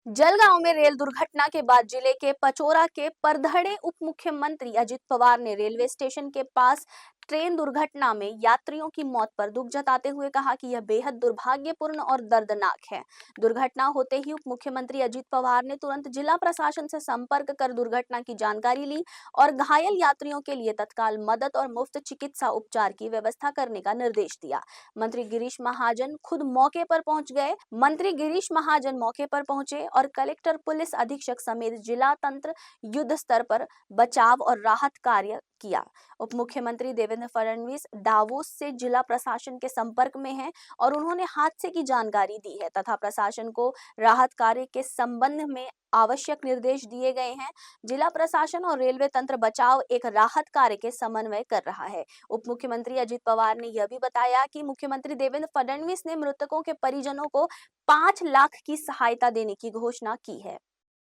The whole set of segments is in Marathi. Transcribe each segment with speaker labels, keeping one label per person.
Speaker 1: जलगांव में रेल दुर्घटना के बाद जिले के पचोरा के परधड़े उप मुख्यमंत्री अजित पवार ने रेलवे स्टेशन के पास ट्रेन दुर्घटना में यात्रियों की मौत पर दुख जताते हुए कहा कि यह बेहद दुर्भाग्यपूर्ण और दर्दनाक है। दुर्घटना होते ही उप मुख्यमंत्री अजित पवार ने तुरंत जिला प्रशासन से संपर्क कर दुर्घटना की जानकारी ली और घायल यात्रियों के लिए तत्काल मदद और मुफ्त चिकित्सा उपचार की व्यवस्था करने का निर्देश दिया। मंत्री गिरीश महाजन खुद मौके पर पहुंच गए। मंत्री गिरीश महाजन मौके पर पहुंचे और कलेक्टर, पुलिस अधीक्षक समेत जिला तंत्र युद्ध स्तर पर बचाव और राहत कार्य किया। उप मुख्यमंत्री देवेंद्र फडणवीस दावोस से जिला प्रशासन के संपर्क में हैं और उन्होंने हादसे की जानकारी दी है तथा प्रशासन को राहत कार्य के संबंध में आवश्यक निर्देश दिए गए हैं। जिला प्रशासन और रेलवे तंत्र बचाव एक राहत कार्य के समन्वय कर रहा है। उप मुख्यमंत्री अजित पवार ने यह भी बताया कि मुख्यमंत्री देवेंद्र फडणवीस ने मृतकों के परिजनों को 5 लाख की सहायता देने की घोषणा की है।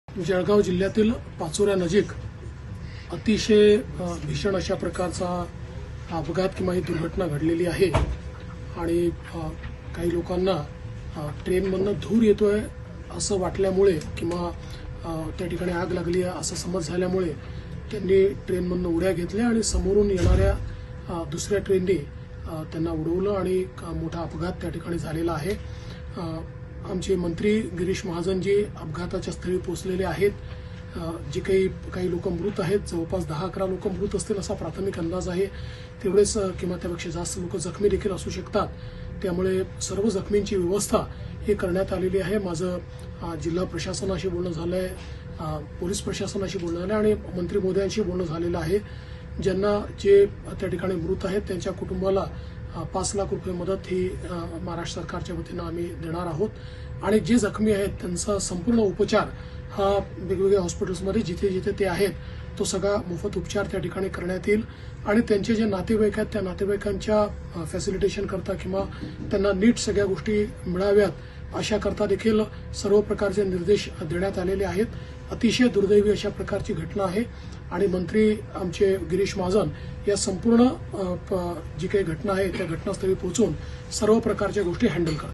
Speaker 2: जळगाव जिल्ह्यातील पाचोरा नजीक अतिशय भीषण अशा प्रकारचा अपघात किंवा ही दुर्घटना घडलेली आहे आणि काही लोकांना ट्रेनमधून धूर येतोय असं वाटल्यामुळे किंवा त्या ठिकाणी आग लागली आहे असं समज झाल्यामुळे त्यांनी ट्रेनमधून उड्या घेतल्या आणि समोरून येणाऱ्या दुसऱ्या ट्रेनने त्यांना उडवलं आणि मोठा अपघात त्या ठिकाणी झालेला आहे। आमचे मंत्री गिरीश महाजन जे अपघाताच्या स्थळी पोहोचलेले आहेत। जे काही लोक मृत आहेत, जवळपास 10-11 लोक मृत असतील असा प्राथमिक अंदाज आहे। तेवढेच किंवा त्यापेक्षा जास्त लोक जखमी देखील असू शकतात। त्यामुळे सर्व जखमींची व्यवस्था हे करण्यात आलेली आहे। माझं जिल्हा प्रशासनाशी बोलणं झालंय, पोलीस प्रशासनाशी बोलणं झालंय आणि मंत्री महोदयांशी बोलणं झालेलं आहे। ज्यांना जे त्या ठिकाणी मृत आहेत त्यांच्या कुटुंबाला 5 लाख रुपये मदत ही महाराष्ट्र सरकारच्या वतीनं आम्ही देणार आहोत आणि जे जखमी आहेत त्यांचा संपूर्ण उपचार हा वेगवेगळ्या हॉस्पिटल्समध्ये जिथे जिथे ते आहेत तो सगळा मोफत उपचार त्या ठिकाणी करण्यात येईल आणि त्यांचे जे नातेवाईक आहेत त्या नातेवाईकांच्या फॅसिलिटेशन करता किंवा त्यांना नीट सगळ्या गोष्टी मिळाव्यात अशा करता देखील सर्व प्रकारचे निर्देश देण्यात आलेले आहेत। अतिशय दुर्दैवी अशा प्रकारची घटना आहे आणि मंत्री आमचे गिरीश महाजन या संपूर्ण जी काही घटना आहे त्या घटनास्थळी पोहोचून सर्व प्रकारच्या गोष्टी हँडल करतात।